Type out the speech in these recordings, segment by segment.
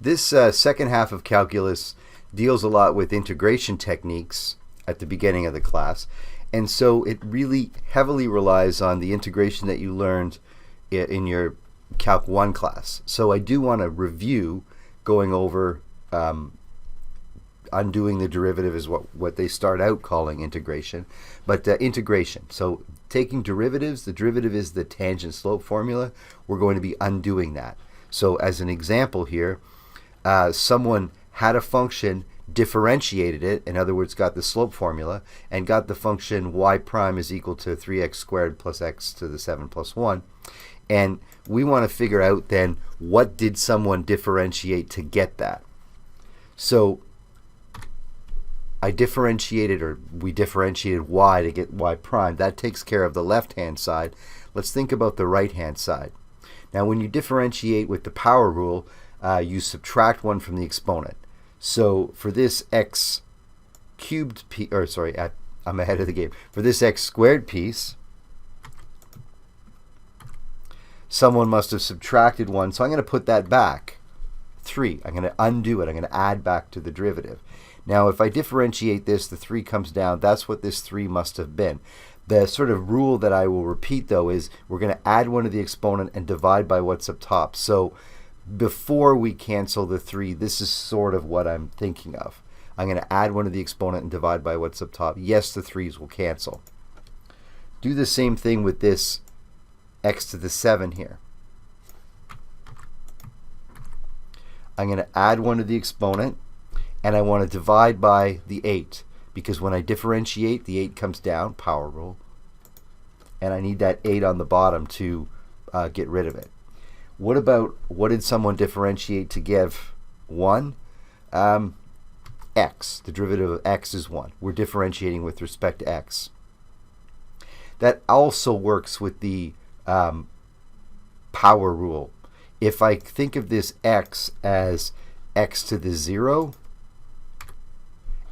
This second half of calculus deals a lot with integration techniques at the beginning of the class, and so it really heavily relies on the integration that you learned in your Calc 1 class. So I do want to review going over undoing the derivative is what they start out calling integration, but integration. So taking derivatives, the derivative is the tangent slope formula. We're going to be undoing that. So as an example here, someone had a function, differentiated it, in other words, got the slope formula, and got the function y prime is equal to 3x squared plus x to the 7 plus 1. And we want to figure out then, what did someone differentiate to get that? So we differentiated y to get y prime. That takes care of the left-hand side. Let's think about the right-hand side. Now, when you differentiate with the power rule, you subtract 1 from the exponent. So for this x cubed piece, or sorry, I'm ahead of the game. For this x squared piece, someone must have subtracted 1, so I'm going to put that back, 3. I'm going to undo it. I'm going to add back to the derivative. Now, if I differentiate this, the 3 comes down. That's what this 3 must have been. The sort of rule that I will repeat, though, is we're going to add 1 to the exponent and divide by what's up top. So before we cancel the 3, this is sort of what I'm thinking of. I'm going to add 1 to the exponent and divide by what's up top. Yes, the 3's will cancel. Do the same thing with this x to the 7 here. I'm going to add 1 to the exponent, and I want to divide by the 8, because when I differentiate, the 8 comes down, power rule, and I need that 8 on the bottom to get rid of it. What did someone differentiate to give 1? X. The derivative of x is 1. We're differentiating with respect to x. That also works with the power rule. If I think of this x as x to the 0,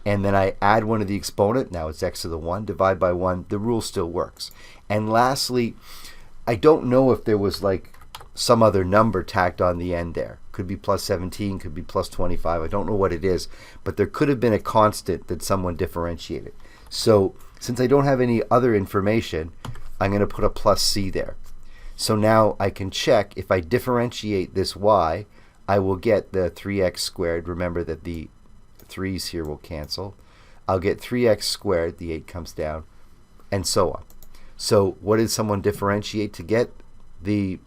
and then I add 1 to the exponent, now it's x to the 1, divide by 1, the rule still works. And lastly, I don't know if there was like some other number tacked on the end there. Could be plus 17, could be plus 25, I don't know what it is, but there could have been a constant that someone differentiated. So since I don't have any other information, I'm going to put a plus c there. So now I can check if I differentiate this y, I will get the 3x squared. Remember that the 3's here will cancel. I'll get 3x squared, the 8 comes down, and so on. So what did someone differentiate to get the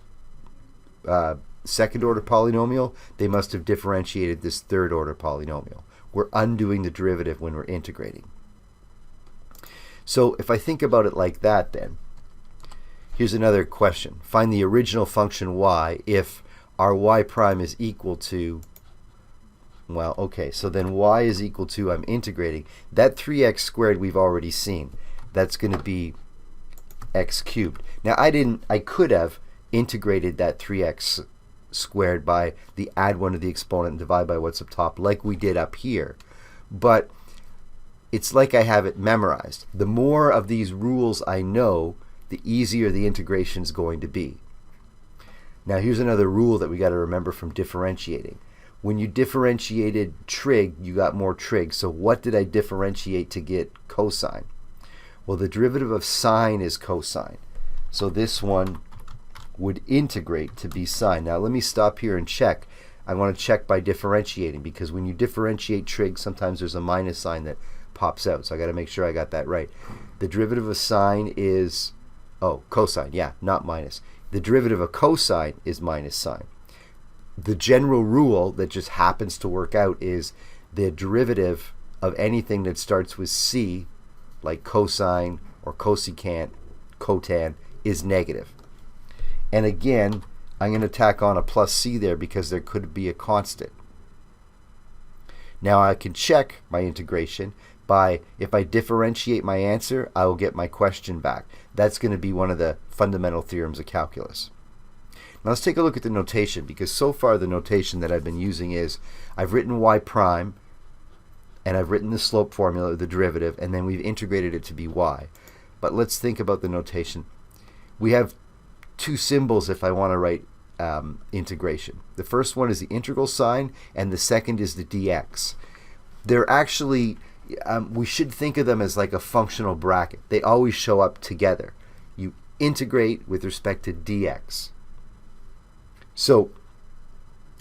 second order polynomial? They must have differentiated this third order polynomial. We're undoing the derivative when we're integrating. So if I think about it like that, then here's another question. Find the original function y if our y prime is equal to, well, okay, so then y is equal to, I'm integrating. That 3x squared we've already seen. That's going to be x cubed. Now I could have integrated that 3x squared by the add 1 to the exponent and divide by what's up top like we did up here. But it's like I have it memorized. The more of these rules I know, the easier the integration is going to be. Now here's another rule that we got to remember from differentiating. When you differentiated trig, you got more trig. So what did I differentiate to get cosine? Well, the derivative of sine is cosine. So this one would integrate to be sine. Now let me stop here and check. I want to check by differentiating, because when you differentiate trig, sometimes there's a minus sign that pops out. So I got to make sure I got that right. The derivative of sine is, oh, cosine, yeah, not minus. The derivative of cosine is minus sine. The general rule that just happens to work out is the derivative of anything that starts with c, like cosine or cosecant, cotan, is negative. And again, I'm going to tack on a plus c there because there could be a constant. Now I can check my integration by, if I differentiate my answer, I will get my question back. That's going to be one of the fundamental theorems of calculus. Now let's take a look at the notation, because so far the notation that I've been using is I've written y prime, and I've written the slope formula, the derivative, and then we've integrated it to be y. But let's think about the notation. We have two symbols if I want to write integration. The first one is the integral sign, and the second is the dx. They're actually, we should think of them as like a functional bracket. They always show up together. You integrate with respect to dx. So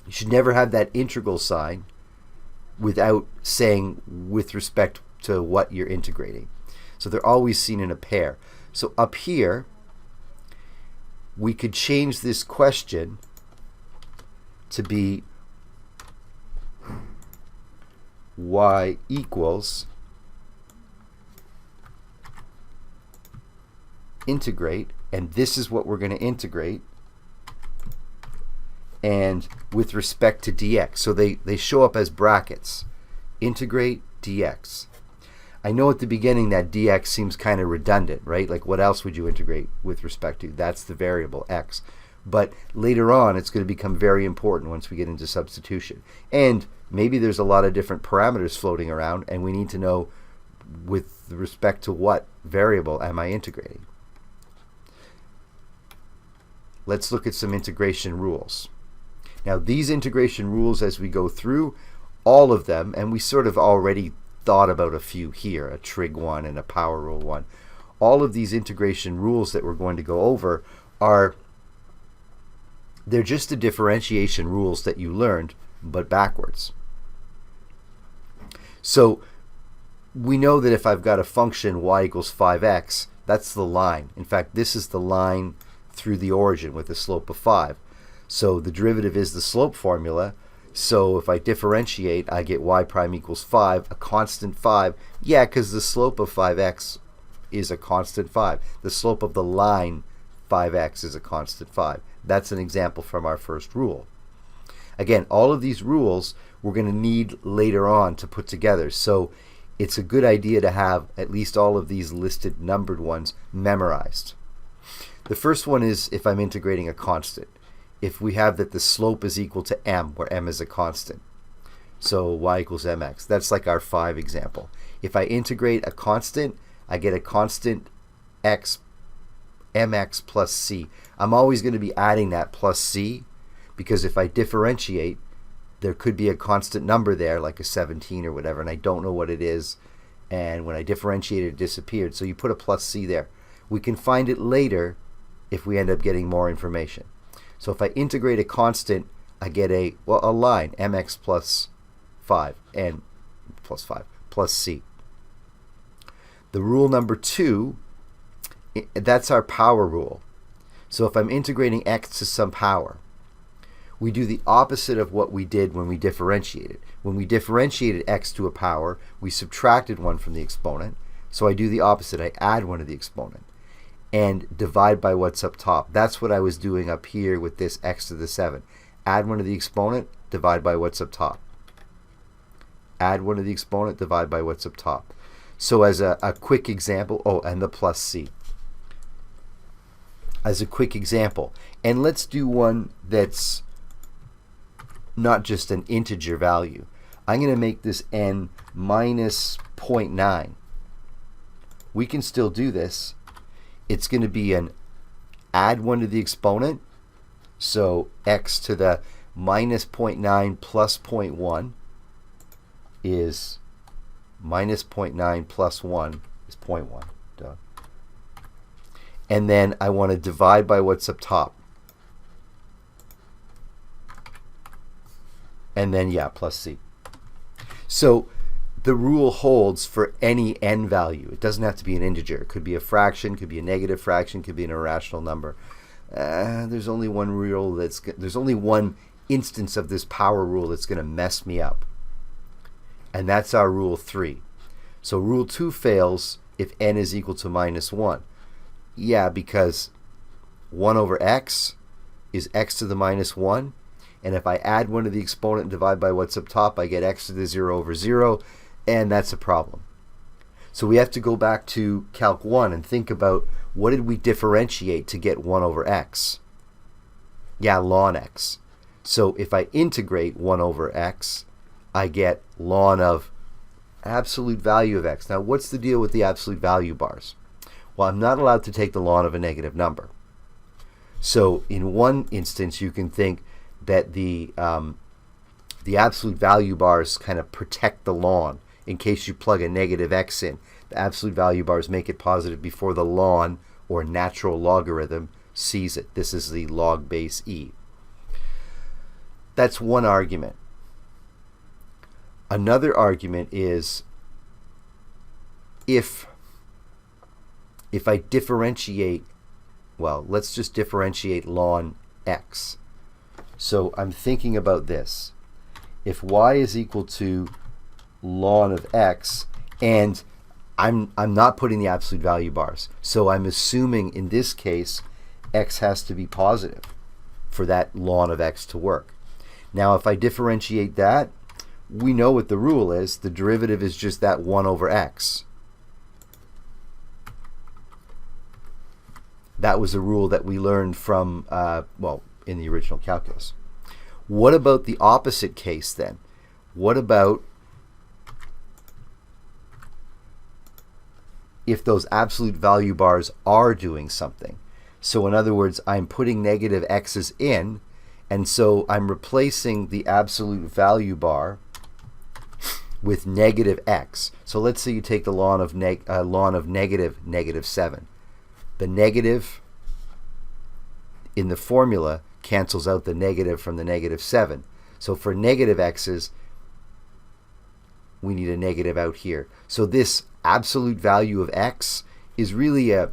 you should never have that integral sign without saying with respect to what you're integrating. So they're always seen in a pair. So up here, we could change this question to be y equals integrate, and this is what we're going to integrate, and with respect to dx. So they show up as brackets. Integrate dx. I know at the beginning that dx seems kind of redundant, right? Like, what else would you integrate with respect to? That's the variable x. But later on, it's going to become very important once we get into substitution. And maybe there's a lot of different parameters floating around, and we need to know with respect to what variable am I integrating. Let's look at some integration rules. Now, these integration rules, as we go through all of them, and we sort of already thought about a few here, a trig one and a power rule one. All of these integration rules that we're going to go over they're just the differentiation rules that you learned, but backwards. So we know that if I've got a function y equals 5x, that's the line. In fact, this is the line through the origin with a slope of 5. So the derivative is the slope formula. So if I differentiate, I get y prime equals 5, a constant 5. Yeah, because the slope of 5x is a constant 5. The slope of the line 5x is a constant 5. That's an example from our first rule. Again, all of these rules we're going to need later on to put together. So it's a good idea to have at least all of these listed numbered ones memorized. The first one is if I'm integrating a constant. If we have that the slope is equal to m, where m is a constant. So y equals mx. That's like our 5 example. If I integrate a constant, I get a constant x, mx plus c. I'm always going to be adding that plus c, because if I differentiate, there could be a constant number there, like a 17 or whatever, and I don't know what it is. And when I differentiated, it disappeared. So you put a plus c there. We can find it later if we end up getting more information. So if I integrate a constant, I get a line, mx plus 5, and plus 5, plus c. The rule number 2, that's our power rule. So if I'm integrating x to some power, we do the opposite of what we did when we differentiated. When we differentiated x to a power, we subtracted 1 from the exponent. So I do the opposite. I add 1 to the exponent and divide by what's up top. That's what I was doing up here with this x to the 7. Add 1 to the exponent, divide by what's up top. Add 1 to the exponent, divide by what's up top. So as a quick example, and the plus c. As a quick example, and let's do one that's not just an integer value. I'm going to make this n minus 0.9. We can still do this. It's going to be an add 1 to the exponent. So x to the minus 0.9 plus 0.1 is minus 0.9 plus 1 is 0.1. Duh. And then I want to divide by what's up top. And then, yeah, plus c. So the rule holds for any n value. It doesn't have to be an integer. It could be a fraction, could be a negative fraction, could be an irrational number. There's only one rule there's only one instance of this power rule that's going to mess me up. And that's our rule 3. So rule 2 fails if n is equal to minus 1. Yeah, because 1 over x is x to the minus 1. And if I add 1 to the exponent and divide by what's up top, I get x to the 0 over 0. And that's a problem. So we have to go back to Calc 1 and think about what did we differentiate to get 1 over x? Yeah, ln x. So if I integrate 1 over x, I get ln of absolute value of x. Now, what's the deal with the absolute value bars? Well, I'm not allowed to take the ln of a negative number. So in one instance, you can think that the absolute value bars kind of protect the ln in case you plug a negative x in. The absolute value bars make it positive before the ln or natural logarithm sees it. This is the log base e. That's one argument. Another argument is if I differentiate, well, let's just differentiate ln x. So I'm thinking about this. If y is equal to ln of x, and I'm not putting the absolute value bars, so I'm assuming in this case x has to be positive for that ln of x to work. Now if I differentiate that, we know what the rule is. The derivative is just that 1 over x. That was a rule that we learned from, well, in the original calculus. What about the opposite case then? What about if those absolute value bars are doing something? So in other words, I'm putting negative x's in, and so I'm replacing the absolute value bar with negative x. So let's say you take the ln of negative 7. The negative in the formula cancels out the negative from the negative 7. So for negative x's, we need a negative out here. So this absolute value of x is really a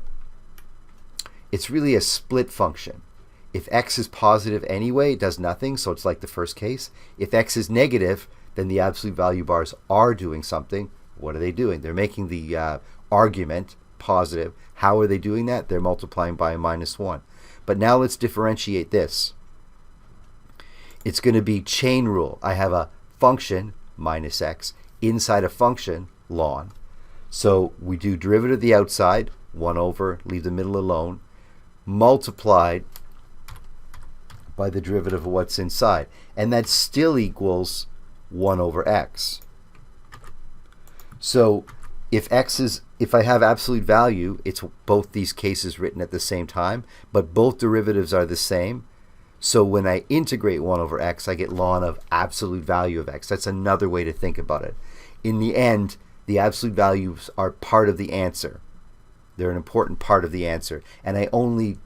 split function. If x is positive anyway, it does nothing, so it's like the first case. If x is negative, then the absolute value bars are doing something. What are they doing? They're making the argument positive. How are they doing that? They're multiplying by a -1. But now let's differentiate this. It's going to be chain rule. I have a function, minus x, inside a function, ln. So we do derivative of the outside, 1 over, leave the middle alone, multiplied by the derivative of what's inside. And that still equals 1 over x. So if I have absolute value, it's both these cases written at the same time, but both derivatives are the same. So when I integrate 1 over x, I get ln of absolute value of x. That's another way to think about it. In the end, the absolute values are part of the answer. They're an important part of the answer. And I only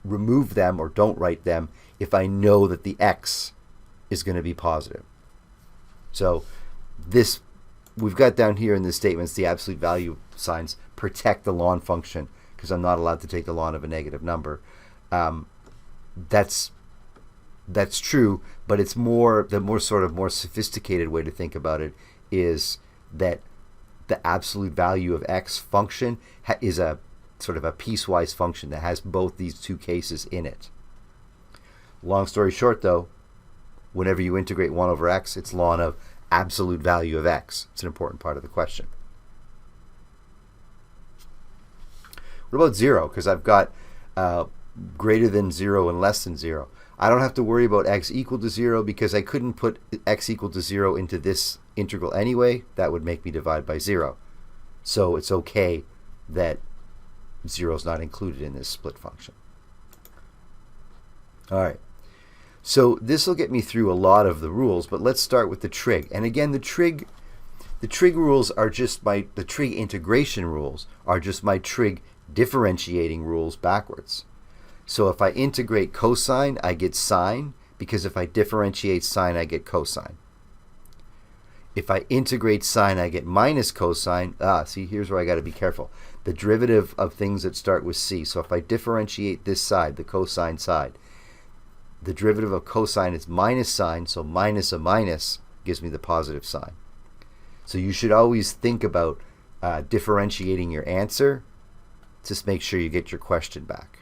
remove them or don't write them if I know that the x is going to be positive. So this, we've got down here in the statements, the absolute value signs protect the ln function because I'm not allowed to take the ln of a negative number. That's true, but it's more, the more sophisticated way to think about it is that the absolute value of x function is a sort of a piecewise function that has both these two cases in it. Long story short though, whenever you integrate 1 over x, it's ln of absolute value of x. It's an important part of the question. What about 0? Because I've got greater than 0 and less than 0. I don't have to worry about x equal to 0 because I couldn't put x equal to 0 into this integral anyway. That would make me divide by 0. So it's okay that 0 is not included in this split function. All right. So this will get me through a lot of the rules, but let's start with the trig. And again, the trig rules are just the trig integration rules are just my trig differentiating rules backwards. So if I integrate cosine, I get sine, because if I differentiate sine, I get cosine. If I integrate sine, I get minus cosine. See, here's where I got to be careful. The derivative of things that start with c. So if I differentiate this side, the cosine side, the derivative of cosine is minus sine, so minus a minus gives me the positive sign. So you should always think about differentiating your answer. Just make sure you get your question back.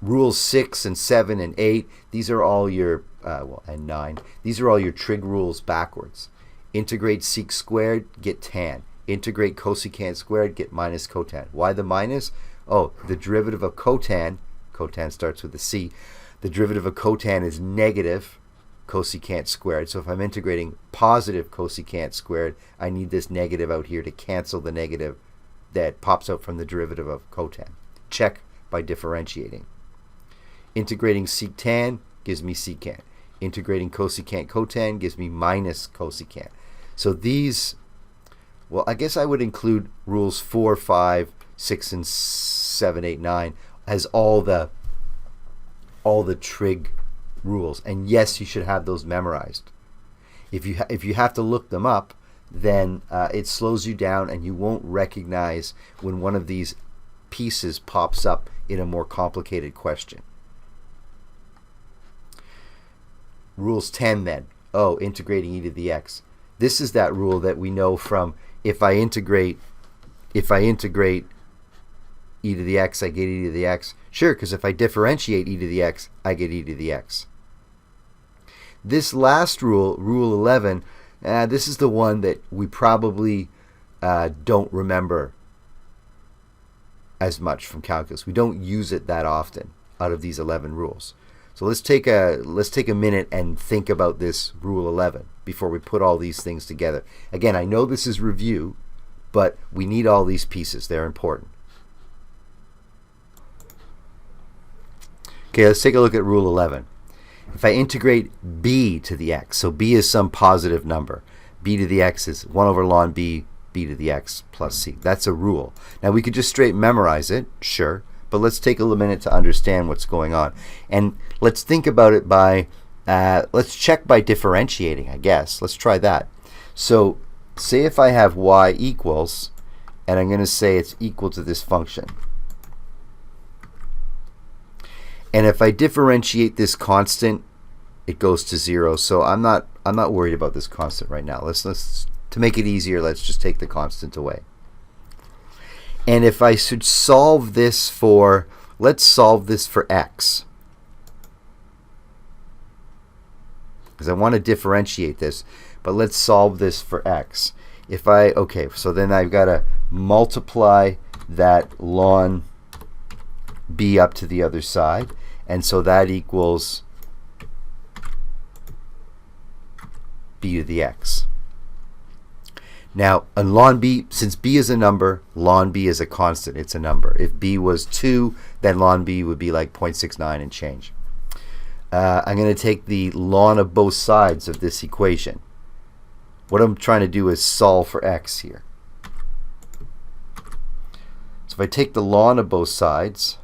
Rules 6 and 7 and 8, these are all your, and 9, these are all your trig rules backwards. Integrate sec squared, get tan. Integrate cosecant squared, get minus cotan. Why the minus? Oh, the derivative of cotan starts with a c, the derivative of cotan is negative cosecant squared. So if I'm integrating positive cosecant squared, I need this negative out here to cancel the negative that pops out from the derivative of cotan. Check by differentiating. Integrating secant gives me secant. Integrating cosecant cotan gives me minus cosecant. So these, well, I guess I would include rules 4, 5, 6, and 7, 8, 9 as all the trig rules. And yes, you should have those memorized. If you have to look them up, then it slows you down and you won't recognize when one of these pieces pops up in a more complicated question. Rules 10 then. Oh, integrating e to the x. This is that rule that we know from if I integrate e to the x, I get e to the x. Sure, because if I differentiate e to the x, I get e to the x. This last rule, rule 11, this is the one that we probably don't remember as much from calculus. We don't use it that often out of these 11 rules. So let's take a minute and think about this rule 11 before we put all these things together. Again, I know this is review, but we need all these pieces. They're important. Okay, let's take a look at rule 11. If I integrate b to the x, so b is some positive number. B to the x is 1 over ln b, b to the x plus c. That's a rule. Now we could just straight memorize it, sure, but let's take a minute to understand what's going on. And let's think about it by, let's check by differentiating, I guess. Let's try that. So say if I have y equals, and I'm going to say it's equal to this function. And if I differentiate this constant, it goes to 0. So I'm not worried about this constant right now. Let's to make it easier, let's just take the constant away. And if I should solve this for, let's solve this for x, because I want to differentiate this, but let's solve this for x. If okay, so then I've got to multiply that ln b up to the other side, and so that equals b to the x. Now, on ln b, since b is a number, ln b is a constant. It's a number. If b was 2, then ln b would be like 0.69 and change. I'm going to take the ln of both sides of this equation. What I'm trying to do is solve for x here. So if I take the ln of both sides,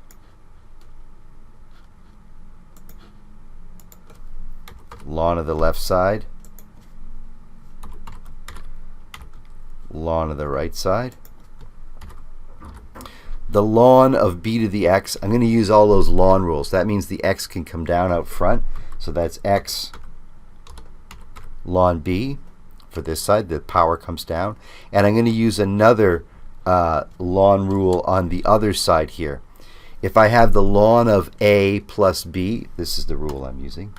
ln of the left side, ln of the right side, the ln of b to the x, I'm going to use all those ln rules. That means the x can come down out front. So that's x ln b for this side. The power comes down. And I'm going to use another ln rule on the other side here. If I have the ln of a plus b, this is the rule I'm using.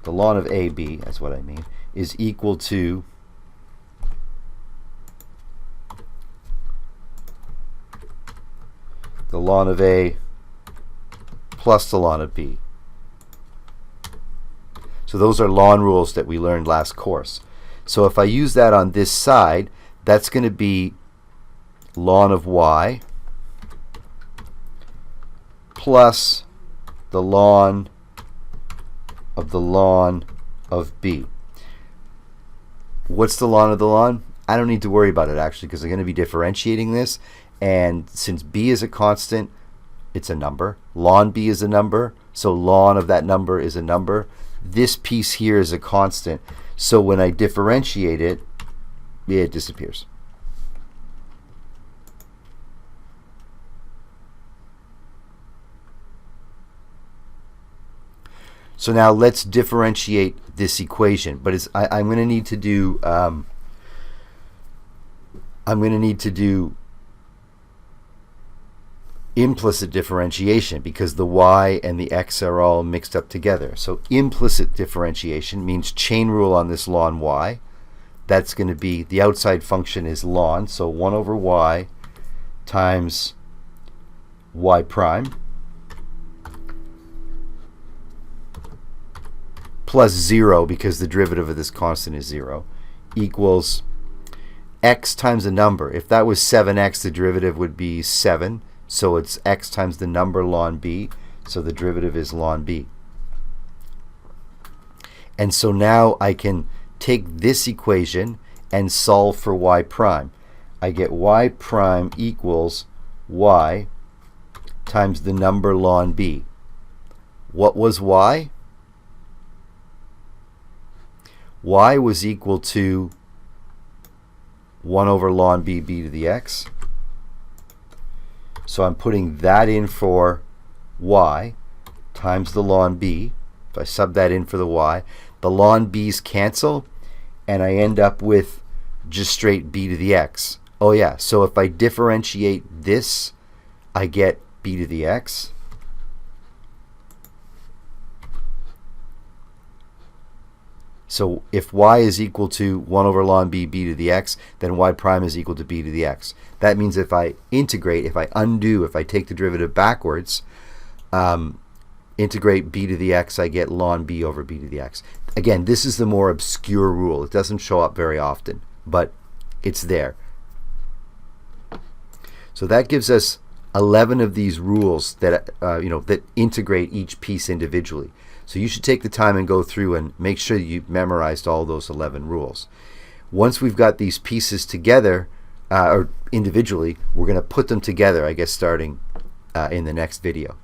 The ln of ab, that's what I mean, is equal to the ln of a plus the ln of b. So those are ln rules that we learned last course. So if I use that on this side, that's going to be ln of y plus the ln of b. What's the ln of the ln? I don't need to worry about it actually, because I'm going to be differentiating this. And since b is a constant, it's a number. Ln b is a number, so ln of that number is a number. This piece here is a constant, so when I differentiate it, it disappears. So now let's differentiate this equation, but I'm going to need to do implicit differentiation because the y and the x are all mixed up together. So implicit differentiation means chain rule on this ln y. That's going to be, the outside function is ln, so 1 over y times y prime plus 0, because the derivative of this constant is 0, equals x times a number. If that was 7x, the derivative would be 7 So it's x times the number ln b, so the derivative is ln b. And so now I can take this equation and solve for y prime. I get y prime equals y times the number ln b. What was y? Y was equal to 1 over ln b, b to the x. So I'm putting that in for y times the ln b. So I sub that in for the y. The ln b's cancel, and I end up with just straight b to the x. Oh yeah, so if I differentiate this, I get b to the x. So if y is equal to 1 over ln b, b to the x, then y prime is equal to b to the x. That means if I integrate, if I undo, if I take the derivative backwards, integrate b to the x, I get ln b over b to the x. Again, this is the more obscure rule. It doesn't show up very often, but it's there. So that gives us 11 of these rules that that integrate each piece individually. So you should take the time and go through and make sure you've memorized all those 11 rules. Once we've got these pieces together, or individually, we're going to put them together, I guess, starting in the next video.